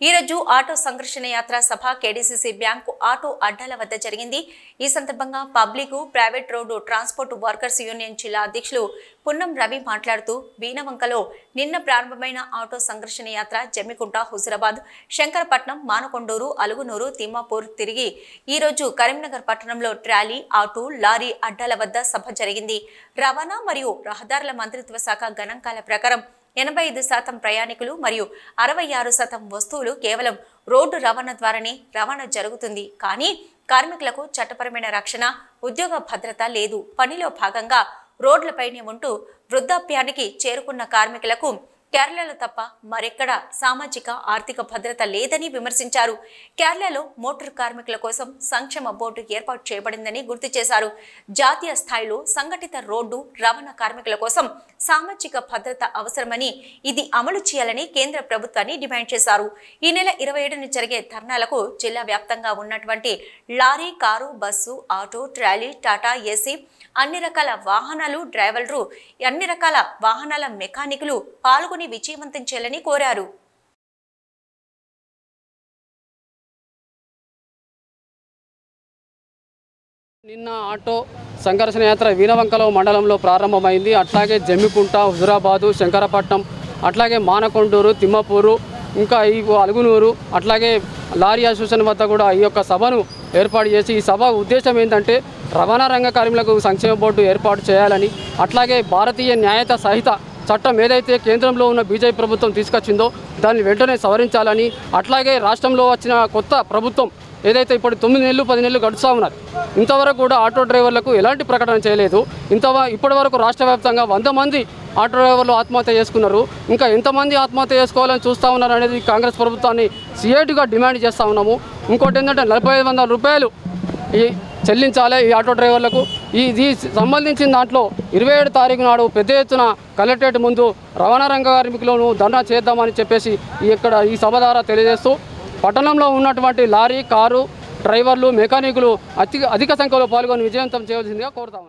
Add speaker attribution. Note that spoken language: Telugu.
Speaker 1: ఈ రోజు ఆటో సంఘర్షణ యాత్ర సభ కేడీసీసీ బ్యాంకు ఆటో అడ్డాల వద్ద జరిగింది। ఈ సందర్భంగా public private road transport workers union జిల్లా అధ్యక్షులు పున్నం రవి మాట్లాడుతూ వీణవంకలో నిన్న ప్రారంభమైన ఆటో సంఘర్షణ యాత్ర జమ్మికుంట, హుజురాబాద్, శంకరపట్నం, మానకొండూరు, అలుగునూరు, తిమ్మాపూర్ తిరిగి ఈ రోజు కరీంనగర్ పట్టణంలో ట్రాలీ, ఆటో, లారీ అడ్డాల వద్ద సభ జరిగింది। రవాణా మరియు రహదారుల మంత్రిత్వ శాఖ గణాంకాల ప్రకారం 85% ప్రయాణికులు మరియు 66% వస్తువులు కేవలం రోడ్డు రవాణా ద్వారానే రవాణా జరుగుతుంది। కానీ కార్మికులకు చట్టపరమైన రక్షణ, ఉద్యోగ భద్రత లేదు। పనిలో భాగంగా రోడ్లపైనే ఉంటూ వృద్ధాప్యానికి చేరుకున్న కార్మికులకు కేరళలో తప్ప మరెక్కడ సామాజిక ఆర్థిక భద్రత లేదని విమర్శించారు। కేరళలో మోటార్ కార్మికుల కోసం సంక్షేమ బోర్డు ఏర్పాటు చేయబడిందని గుర్తు చేశారు। జాతీయ స్థాయిలో సంఘటిత రోడ్డు రవాణా కార్మికుల కోసం సామాజిక భద్రత అవసరమని, ఇది అమలు చేయాలని కేంద్ర ప్రభుత్వాన్ని డిమాండ్ చేశారు। ఈ నెల 27న జరిగే ధర్నాలకు జిల్లా వ్యాప్తంగా ఉన్నటువంటి lorry, car, bus, auto, trolley, Tata AC, అన్ని రకాల వాహనాలు డ్రైవర్లు, అన్ని రకాల వాహనాల మెకానికులు పాల్గొని విజయవంతం చేయాలని కోరారు।
Speaker 2: నిన్న ఆటో సంఘర్షణ యాత్ర వీణవంకలో మండలంలో ప్రారంభమైంది। అట్లాగే జమ్మికుంట, హుజురాబాదు, శంకరపట్నం, అట్లాగే మానకొండూరు, తిమ్మపూరు, ఇంకా ఈ అలుగునూరు, అట్లాగే లారీ అసోసియేషన్ వద్ద కూడా ఈ యొక్క సభను ఏర్పాటు చేసి, ఈ సభ ఉద్దేశం ఏంటంటే రవాణా రంగ కార్మికులకు సంక్షేమ బోర్డు ఏర్పాటు చేయాలని, అట్లాగే భారతీయ న్యాయత సహిత చట్టం ఏదైతే కేంద్రంలో ఉన్న బీజేపీ ప్రభుత్వం తీసుకొచ్చిందో దాన్ని వెంటనే సవరించాలని, అట్లాగే రాష్ట్రంలో వచ్చిన కొత్త ప్రభుత్వం ఏదైతే ఇప్పుడు 9 నెలలు 10 నెలలు గడుస్తూ ఉన్నారు, ఇంతవరకు కూడా ఆటో డ్రైవర్లకు ఎలాంటి ప్రకటన చేయలేదు। ఇప్పటి వరకు రాష్ట్ర వ్యాప్తంగా 100 మంది ఆటో డ్రైవర్లు ఆత్మహత్య చేసుకున్నారు। ఇంకా ఎంతమంది ఆత్మహత్య చేసుకోవాలని చూస్తూ ఉన్నారు అనేది కాంగ్రెస్ ప్రభుత్వాన్ని సిఐటిగా డిమాండ్ చేస్తూ ఉన్నాము। ఇంకోటి ఏంటంటే 4500 రూపాయలు ఈ చెల్లించాలి ఈ ఆటో డ్రైవర్లకు। ఇది సంబంధించిన దాంట్లో 27 తారీఖు నాడు పెద్ద ఎత్తున కలెక్టరేట్ ముందు రవాణా రంగ కార్మికులను ధర్నా చేద్దామని చెప్పేసి ఈ సభ ద్వారా తెలియజేస్తూ, పట్టణంలో ఉన్నటువంటి లారీ, కారు డ్రైవర్లు, మెకానికులు అధిక సంఖ్యలో పాల్గొని విజయవంతం చేయవలసిందిగా కోరుతాము।